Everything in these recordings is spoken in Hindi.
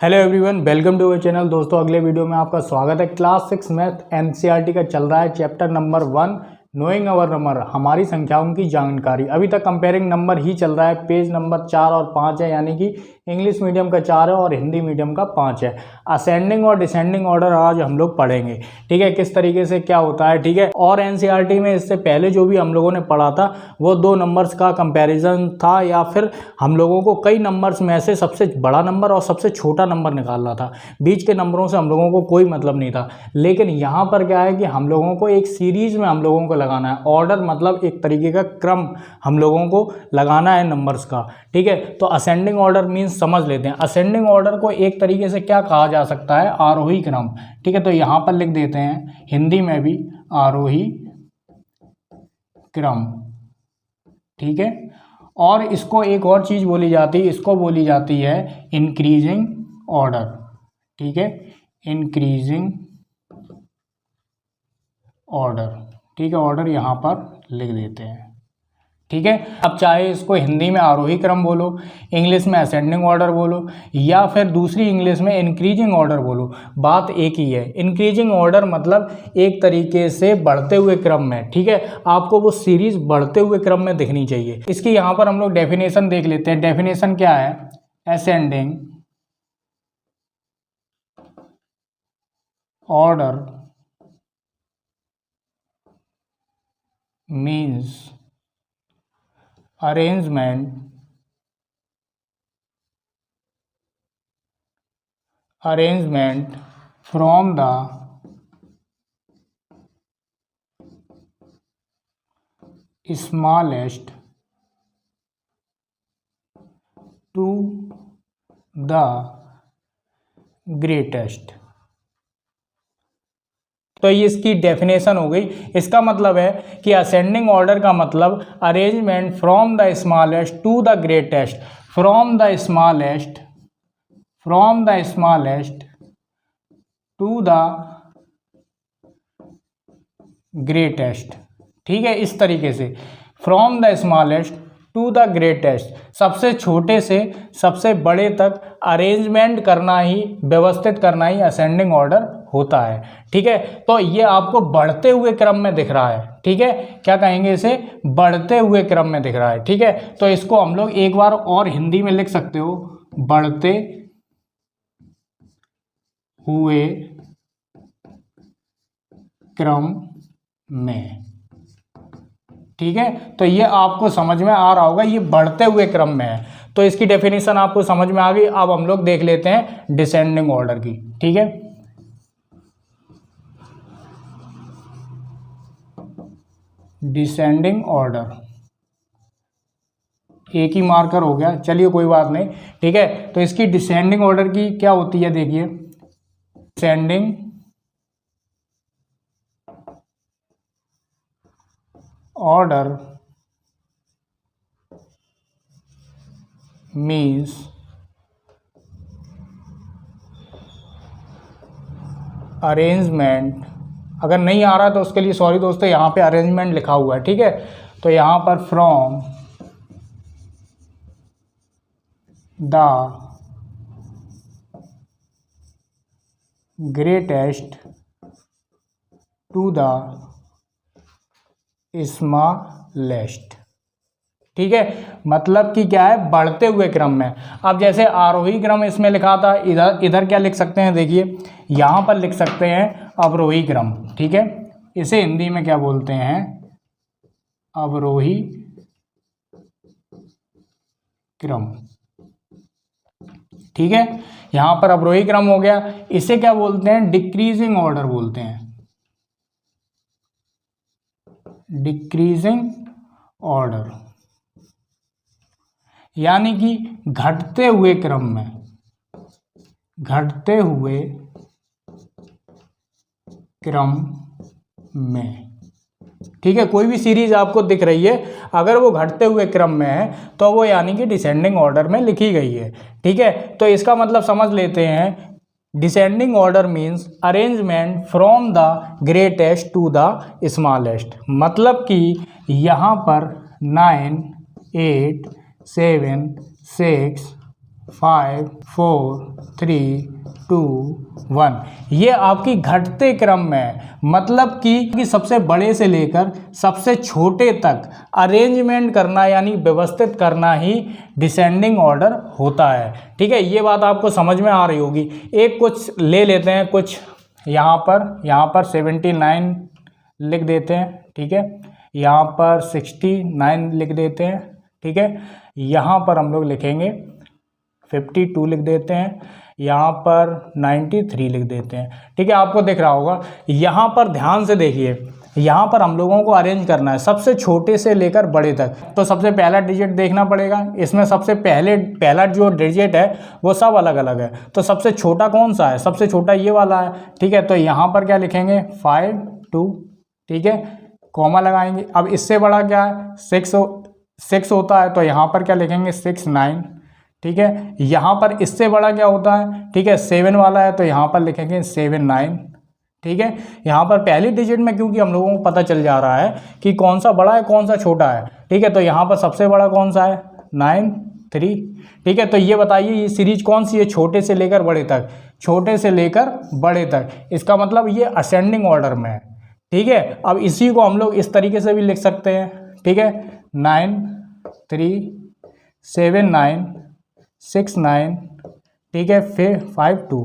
Hello everyone, welcome to our channel. दोस्तों, अगले वीडियो में आपका स्वागत है। क्लास 6 मैथ एनसीईआरटी का चल रहा है chapter number 1 knowing our number, हमारी संख्याओं की जानकारी। अभी तक कंपेयरिंग नंबर ही चल रहा है। पेज नंबर 4 और 5 है, यानी कि इंग्लिश मीडियम का 4 है और हिंदी मीडियम का 5 है। असेंडिंग और डिसेंडिंग ऑर्डर आज हम लोग पढ़ेंगे, ठीक है, किस तरीके से क्या होता है, ठीक है। और एनसीईआरटी में इससे पहले जो भी हम लोगों ने पढ़ा था वो 2 नंबर्स का कंपैरिजन था, या फिर हम लोगों को कई नंबर्स में से सबसे बड़ा नंबर और सबसे छोटा नंबर निकालना था। बीच के नंबरों से हम लोगों को कोई मतलब नहीं था। लेकिन यहाँ पर क्या है कि हम लोगों को एक सीरीज में हम लोगों को लगाना है। ऑर्डर मतलब एक तरीके का क्रम हम लोगों को लगाना है नंबर्स का, ठीक है। तो असेंडिंग ऑर्डर मीन्स समझ लेते हैं। असेंडिंग ऑर्डर को एक तरीके से क्या कहा जा सकता है, आरोही क्रम, ठीक है। तो यहाँ पर लिख देते हैं हिंदी में भी आरोही क्रम, ठीक है। और इसको एक और चीज बोली जाती है, इसको बोली जाती है इंक्रीजिंग ऑर्डर, ठीक है, इंक्रीजिंग ऑर्डर, ठीक है। ऑर्डर यहाँ पर लिख देते हैं, ठीक है। अब चाहे इसको हिंदी में आरोही क्रम बोलो, इंग्लिश में असेंडिंग ऑर्डर बोलो, या फिर दूसरी इंग्लिश में इंक्रीजिंग ऑर्डर बोलो, बात एक ही है। इंक्रीजिंग ऑर्डर मतलब एक तरीके से बढ़ते हुए क्रम में, ठीक है। आपको वो सीरीज बढ़ते हुए क्रम में दिखनी चाहिए। इसकी यहाँ पर हम लोग डेफिनेशन देख लेते हैं। डेफिनेशन क्या है? Ascending order means arrangement from the smallest to the greatest। तो ये इसकी डेफिनेशन हो गई। इसका मतलब है कि असेंडिंग ऑर्डर का मतलब arrangement from the smallest to the greatest, from the smallest to the greatest, ठीक है। इस तरीके से from the smallest to the greatest, सबसे छोटे से सबसे बड़े तक अरेंजमेंट करना ही, व्यवस्थित करना ही असेंडिंग ऑर्डर होता है, ठीक है। तो ये आपको बढ़ते हुए क्रम में दिख रहा है, ठीक है। क्या कहेंगे इसे? बढ़ते हुए क्रम में दिख रहा है, ठीक है। तो इसको हम लोग एक बार और हिंदी में लिख सकते हो, बढ़ते हुए क्रम में, ठीक है। तो ये आपको समझ में आ रहा होगा, ये बढ़ते हुए क्रम में है। तो इसकी डेफिनेशन आपको समझ में आ गई। अब हम लोग देख लेते हैं डिसेंडिंग ऑर्डर की, ठीक है। डिसेंडिंग ऑर्डर, एक ही मार्कर हो गया, चलिए कोई बात नहीं, ठीक है। तो इसकी डिसेंडिंग ऑर्डर की क्या होती है, देखिए। डिसेंडिंग ऑर्डर मीन्स अरेंजमेंट, अगर नहीं आ रहा तो उसके लिए सॉरी दोस्तों, यहाँ पे अरेंजमेंट लिखा हुआ है, ठीक है। तो यहाँ पर from the greatest to the smallest, ठीक है। मतलब कि क्या है? बढ़ते हुए क्रम में। अब जैसे आरोही क्रम इसमें लिखा था, इधर क्या लिख सकते हैं, देखिए यहाँ पर लिख सकते हैं अवरोही क्रम, ठीक है। इसे हिंदी में क्या बोलते हैं? अवरोही क्रम, ठीक है। यहाँ पर अवरोही क्रम हो गया। इसे क्या बोलते हैं? डिक्रीजिंग ऑर्डर बोलते हैं, डिक्रीजिंग ऑर्डर, यानी कि घटते हुए क्रम में, घटते हुए क्रम में, ठीक है। कोई भी सीरीज आपको दिख रही है, अगर वो घटते हुए क्रम में है तो वो यानी कि डिसेंडिंग ऑर्डर में लिखी गई है, ठीक है। तो इसका मतलब समझ लेते हैं, descending order means arrangement from the greatest to the smallest. मतलब कि यहाँ पर 9, 8, 7, 6, 5 4 3 2 1। ये आपकी घटते क्रम में है, मतलब कि सबसे बड़े से लेकर सबसे छोटे तक अरेंजमेंट करना यानी व्यवस्थित करना ही डिसेंडिंग ऑर्डर होता है। ठीक है, ये बात आपको समझ में आ रही होगी। एक कुछ ले लेते हैं, कुछ यहाँ पर 79 लिख देते हैं। ठीक है, यहाँ पर 69 लिख देते हैं। ठीक है, यहाँ पर हम लोग लिखेंगे 52 लिख देते हैं, यहाँ पर 93 लिख देते हैं। ठीक है, आपको दिख रहा होगा। यहाँ पर ध्यान से देखिए, यहाँ पर हम लोगों को अरेंज करना है सबसे छोटे से लेकर बड़े तक। तो सबसे पहला डिजिट देखना पड़ेगा, इसमें सबसे पहला जो डिजिट है वो सब अलग अलग है। तो सबसे छोटा कौन सा है? सबसे छोटा ये वाला है। ठीक है, तो यहाँ पर क्या लिखेंगे 5 2। ठीक है, कॉमा लगाएंगे। अब इससे बड़ा क्या है? 6 होता है, तो यहाँ पर क्या लिखेंगे 6 9। ठीक है, यहाँ पर इससे बड़ा क्या होता है? ठीक है, 7 वाला है, तो यहाँ पर लिखेंगे 7 9। ठीक है, यहाँ पर पहली डिजिट में क्योंकि हम लोगों को पता चल जा रहा है कि कौन सा बड़ा है कौन सा छोटा है। ठीक है, तो यहाँ पर सबसे बड़ा कौन सा है? 9 3। ठीक है, तो ये बताइए ये सीरीज कौन सी है? छोटे से लेकर बड़े तक, छोटे से लेकर बड़े तक, इसका मतलब ये असेंडिंग ऑर्डर में है। ठीक है, अब इसी को हम लोग इस तरीके से भी लिख सकते हैं। ठीक है, 9 3 7 9 6 9। ठीक है, फिर 5 2।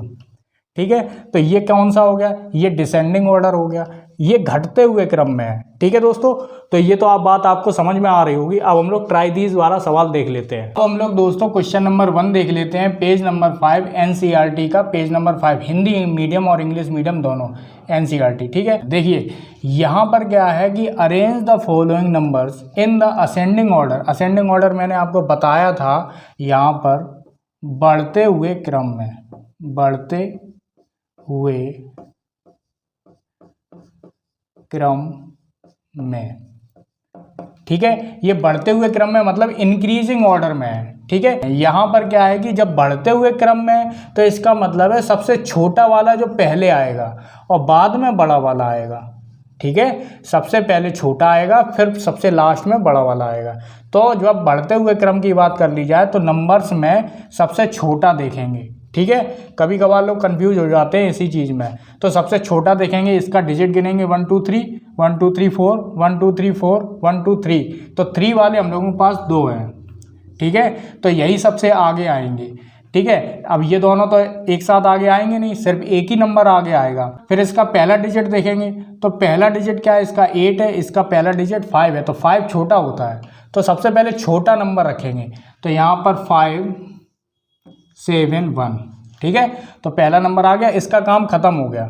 ठीक है, तो ये कौन सा हो गया? ये डिसेंडिंग ऑर्डर हो गया, ये घटते हुए क्रम में है। ठीक है दोस्तों, तो ये तो बात आपको समझ में आ रही होगी। अब हम लोग ट्राई दीज वाला सवाल देख लेते हैं। तो हम लोग दोस्तों क्वेश्चन नंबर 1 देख लेते हैं, पेज नंबर 5 एनसीईआरटी का, पेज नंबर 5 हिंदी मीडियम और इंग्लिश मीडियम दोनों एनसीईआरटी। ठीक है, देखिए यहाँ पर क्या है कि arrange the following numbers in the ascending order. Ascending order मैंने आपको बताया था, यहाँ पर बढ़ते हुए क्रम में, बढ़ते हुए क्रम में। ठीक है, ये बढ़ते हुए क्रम में मतलब इंक्रीजिंग ऑर्डर में है। ठीक है, यहाँ पर क्या है कि जब बढ़ते हुए क्रम में, तो इसका मतलब है सबसे छोटा वाला जो पहले आएगा और बाद में बड़ा वाला आएगा। ठीक है, सबसे पहले छोटा आएगा, फिर सबसे लास्ट में बड़ा वाला आएगा। तो जब बढ़ते हुए क्रम की बात कर ली जाए तो नंबर्स में सबसे छोटा देखेंगे। ठीक है, कभी कभार लोग कंफ्यूज हो जाते हैं इसी चीज़ में। तो सबसे छोटा देखेंगे, इसका डिजिट गिनेंगे 1 2 3 1 2 3 4 1 2 3 4 1 2 3। तो 3 वाले हम लोगों के पास 2 हैं। ठीक है, तो यही सबसे आगे आएंगे। ठीक है, अब ये दोनों तो एक साथ आगे आएंगे नहीं, सिर्फ एक ही नंबर आगे आएगा। फिर इसका पहला डिजिट देखेंगे, तो पहला डिजिट क्या है? इसका 8 है, इसका पहला डिजिट 5 है, तो 5 छोटा होता है। तो सबसे पहले छोटा नंबर रखेंगे, तो यहाँ पर 5 7 1। ठीक है, तो पहला नंबर आ गया, इसका काम खत्म हो गया।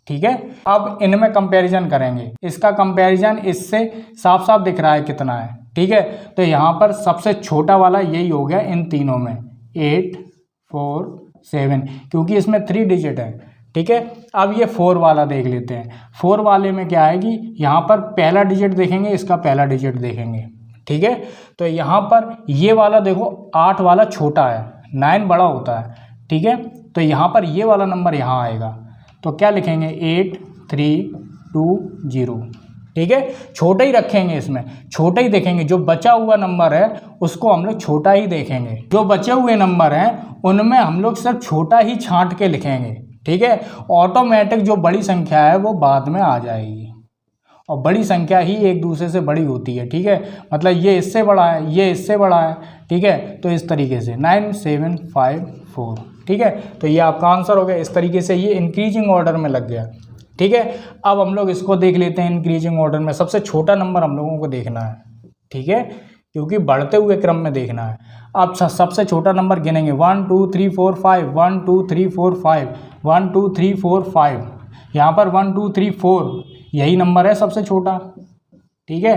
ठीक है, अब इनमें कंपैरिजन करेंगे, इसका कंपैरिजन इससे साफ साफ दिख रहा है कितना है। ठीक है, तो यहाँ पर सबसे छोटा वाला यही हो गया इन तीनों में, 8 4 7, क्योंकि इसमें 3 डिजिट है। ठीक है, अब ये 4 वाला देख लेते हैं। 4 वाले में क्या है कि यहाँ पर पहला डिजिट देखेंगे, इसका पहला डिजिट देखेंगे। ठीक है, तो यहाँ पर ये वाला देखो 8 वाला छोटा है, 9 बड़ा होता है। ठीक है, तो यहाँ पर ये वाला नंबर यहाँ आएगा, तो क्या लिखेंगे 8 3 2 0। ठीक है, छोटा ही रखेंगे, इसमें छोटा ही देखेंगे। जो बचा हुआ नंबर है उसको हम लोग छोटा ही देखेंगे, जो बचे हुए नंबर हैं उनमें हम लोग सिर्फ छोटा ही छांट के लिखेंगे। ठीक है, ऑटोमेटिक जो बड़ी संख्या है वो बाद में आ जाएगी, और बड़ी संख्या ही एक दूसरे से बड़ी होती है। ठीक है, मतलब ये इससे बड़ा है, ये इससे बड़ा है। ठीक है, तो इस तरीके से 9 7 5 4। ठीक है, तो ये आपका आंसर हो गया। इस तरीके से ये इंक्रीजिंग ऑर्डर में लग गया। ठीक है, अब हम लोग इसको देख लेते हैं इंक्रीजिंग ऑर्डर में। सबसे छोटा नंबर हम लोगों को देखना है। ठीक है, क्योंकि बढ़ते हुए क्रम में देखना है। अब सबसे छोटा नंबर गिनेंगे, 1 2 3 4 5 1 2 3 4 5 1 2 3 4 5। यहाँ पर 1 2 3 4 यही नंबर है सबसे छोटा। ठीक है,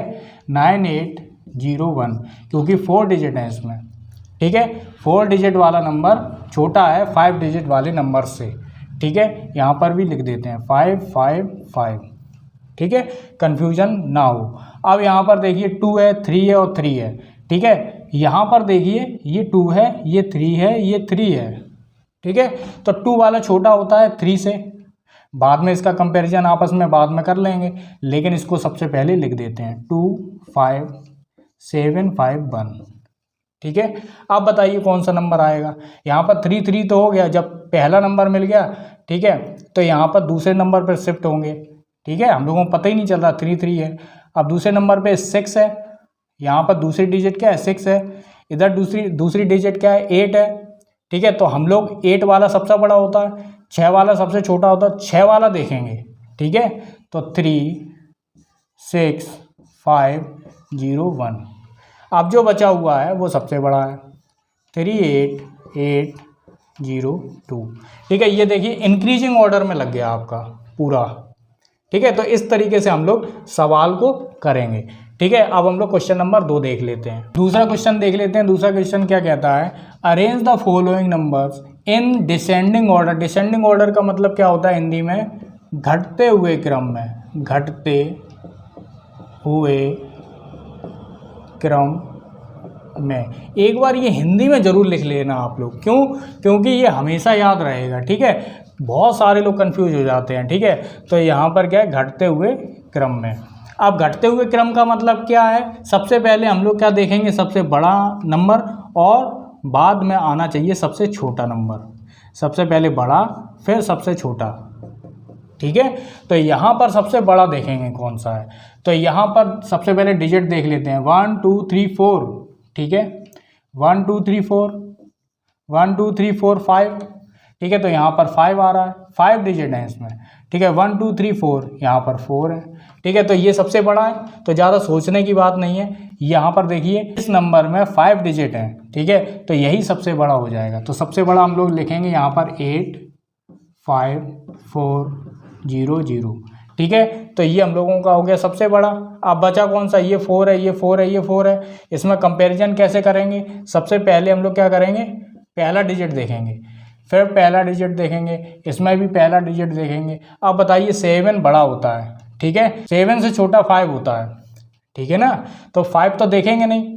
9 8 0 1, क्योंकि 4 डिजिट है इसमें। ठीक है, 4 डिजिट वाला नंबर छोटा है 5 डिजिट वाले नंबर से। ठीक है, यहाँ पर भी लिख देते हैं 5 5 5। ठीक है, कन्फ्यूजन ना हो। अब यहाँ पर देखिए 2 है, 3 है और 3 है। ठीक है, यहाँ पर देखिए ये 2 है, ये 3 है, ये 3 है। ठीक है, तो 2 वाला छोटा होता है 3 से। बाद में इसका कंपैरिजन आपस में बाद में कर लेंगे, लेकिन इसको सबसे पहले लिख देते हैं 2 5 7 5 1। ठीक है। अब बताइए कौन सा नंबर आएगा। यहाँ पर 3 3 तो हो गया, जब पहला नंबर मिल गया, ठीक है, तो यहाँ पर दूसरे नंबर पर शिफ्ट होंगे, ठीक है, हम लोगों को पता ही नहीं चल रहा 3 3 है। अब दूसरे नंबर पे 6 है, यहाँ पर दूसरी डिजिट क्या है 6 है, इधर दूसरी डिजिट क्या है 8 है, ठीक है। तो हम लोग 8 वाला सबसे बड़ा होता है, 6 वाला सबसे छोटा होता है, 6 वाला देखेंगे, ठीक है। तो 3 6 5 0 1। अब जो बचा हुआ है वो सबसे बड़ा है, 3 8 8 0 2, ठीक है। ये देखिए इंक्रीजिंग ऑर्डर में लग गया आपका पूरा, ठीक है। तो इस तरीके से हम लोग सवाल को करेंगे, ठीक है। अब हम लोग क्वेश्चन नंबर 2 देख लेते हैं। दूसरा क्वेश्चन देख लेते हैं। दूसरा क्वेश्चन क्या कहता है, arrange the following numbers in descending order. Descending order का मतलब क्या होता है हिंदी में, घटते हुए क्रम में, घटते हुए क्रम में। एक बार ये हिंदी में ज़रूर लिख लेना आप लोग, क्यों, क्योंकि ये हमेशा याद रहेगा, ठीक है। बहुत सारे लोग कंफ्यूज हो जाते हैं, ठीक है। तो यहाँ पर क्या है, घटते हुए क्रम में। अब घटते हुए क्रम का मतलब क्या है, सबसे पहले हम लोग क्या देखेंगे, सबसे बड़ा नंबर और बाद में आना चाहिए सबसे छोटा नंबर। सबसे पहले बड़ा फिर सबसे छोटा, ठीक है। तो यहाँ पर सबसे बड़ा देखेंगे कौन सा है, तो यहाँ पर सबसे पहले डिजिट देख लेते हैं, 1 2 3 4, ठीक है, 1 2 3 4 1 2 3 4 5, ठीक है। तो यहाँ पर 5 आ रहा है, 5 डिजिट हैं इसमें, ठीक है। 1 2 3 4, यहाँ पर 4 है, ठीक है। तो ये सबसे बड़ा है, तो ज़्यादा सोचने की बात नहीं है। यहाँ पर देखिए इस नंबर में 5 डिजिट हैं, ठीक है, तो यही सबसे बड़ा हो जाएगा। तो सबसे बड़ा हम लोग लिखेंगे यहाँ पर 8 5 4 0 0, ठीक है। तो ये हम लोगों का हो गया सबसे बड़ा। अब बचा कौन सा, ये 4 है, ये 4 है, ये 4 है। इसमें कंपैरिजन कैसे करेंगे, सबसे पहले हम लोग क्या करेंगे, पहला डिजिट देखेंगे, फिर पहला डिजिट देखेंगे, इसमें भी पहला डिजिट देखेंगे। अब बताइए 7 बड़ा होता है, ठीक है, 7 से छोटा 5 होता है, ठीक है ना। तो 5 तो देखेंगे नहीं,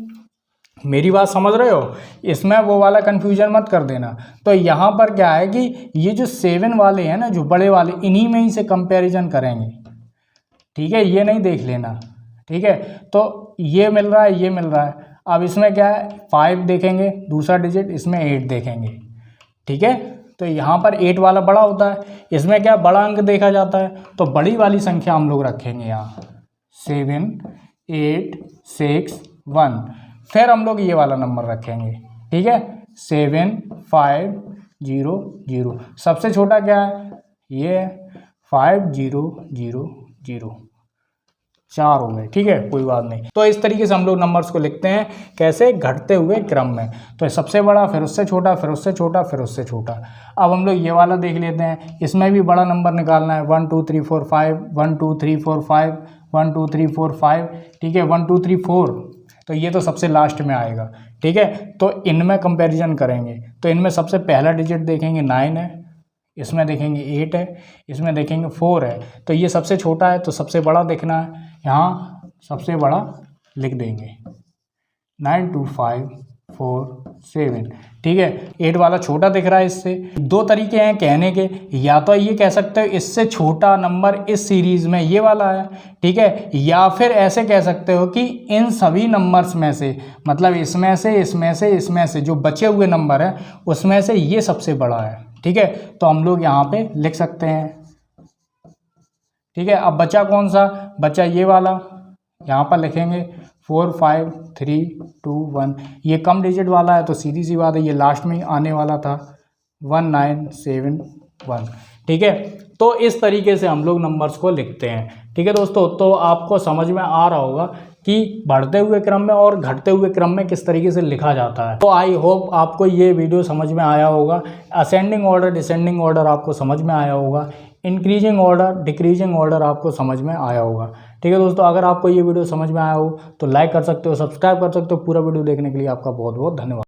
मेरी बात समझ रहे हो, इसमें वो वाला कन्फ्यूजन मत कर देना। तो यहाँ पर क्या है कि ये जो 7 वाले हैं ना, जो बड़े वाले, इन्हीं में ही से कंपैरिजन करेंगे, ठीक है, ये नहीं देख लेना, ठीक है। तो ये मिल रहा है, ये मिल रहा है। अब इसमें क्या है, 5 देखेंगे दूसरा डिजिट, इसमें 8 देखेंगे, ठीक है। तो यहाँ पर 8 वाला बड़ा होता है, इसमें क्या बड़ा अंक देखा जाता है, तो बड़ी वाली संख्या हम लोग रखेंगे यहाँ 7 8 6 1। फिर हम लोग ये वाला नंबर रखेंगे, ठीक है, 7 5 0 0। सबसे छोटा क्या है, ये 5 0 0 0, 4 हो गए, ठीक है, कोई बात नहीं। तो इस तरीके से हम लोग नंबर्स को लिखते हैं, कैसे, घटते हुए क्रम में। तो सबसे बड़ा, फिर उससे छोटा, फिर उससे छोटा, फिर उससे छोटा। अब हम लोग ये वाला देख लेते हैं, इसमें भी बड़ा नंबर निकालना है, 1 2 3 4 5 1 2 3 4 5 1 2 3 4 5, ठीक है, 1 2 3 4। तो ये तो सबसे लास्ट में आएगा, ठीक है। तो इनमें कंपैरिजन करेंगे, तो इनमें सबसे पहला डिजिट देखेंगे 9 है, इसमें देखेंगे 8 है, इसमें देखेंगे 4 है। तो ये सबसे छोटा है, तो सबसे बड़ा देखना है, यहाँ सबसे बड़ा लिख देंगे 9 2 5 4 7, ठीक है। 8 वाला छोटा दिख रहा है इससे। दो तरीके हैं कहने के, या तो ये कह सकते हो इससे छोटा नंबर इस सीरीज़ में ये वाला है, ठीक है, या फिर ऐसे कह सकते हो कि इन सभी नंबर्स में से, मतलब इसमें से, इसमें से, इसमें से जो बचे हुए नंबर हैं उसमें से ये सबसे बड़ा है, ठीक है। तो हम लोग यहाँ पे लिख सकते हैं, ठीक है। अब बचा कौन सा, बचा ये वाला, यहाँ पर लिखेंगे 4 5 3 2 1। ये कम डिजिट वाला है, तो सीधी सी बात है ये लास्ट में ही आने वाला था, 1 9 7 1, ठीक है। तो इस तरीके से हम लोग नंबर्स को लिखते हैं, ठीक है दोस्तों। तो आपको समझ में आ रहा होगा कि बढ़ते हुए क्रम में और घटते हुए क्रम में किस तरीके से लिखा जाता है। तो आई होप आपको ये वीडियो समझ में आया होगा। असेंडिंग ऑर्डर, डिसेंडिंग ऑर्डर आपको समझ में आया होगा, इंक्रीजिंग ऑर्डर, डिक्रीजिंग ऑर्डर आपको समझ में आया होगा, ठीक है दोस्तों। अगर आपको ये वीडियो समझ में आया हो तो लाइक कर सकते हो, सब्सक्राइब कर सकते हो। पूरा वीडियो देखने के लिए आपका बहुत बहुत धन्यवाद।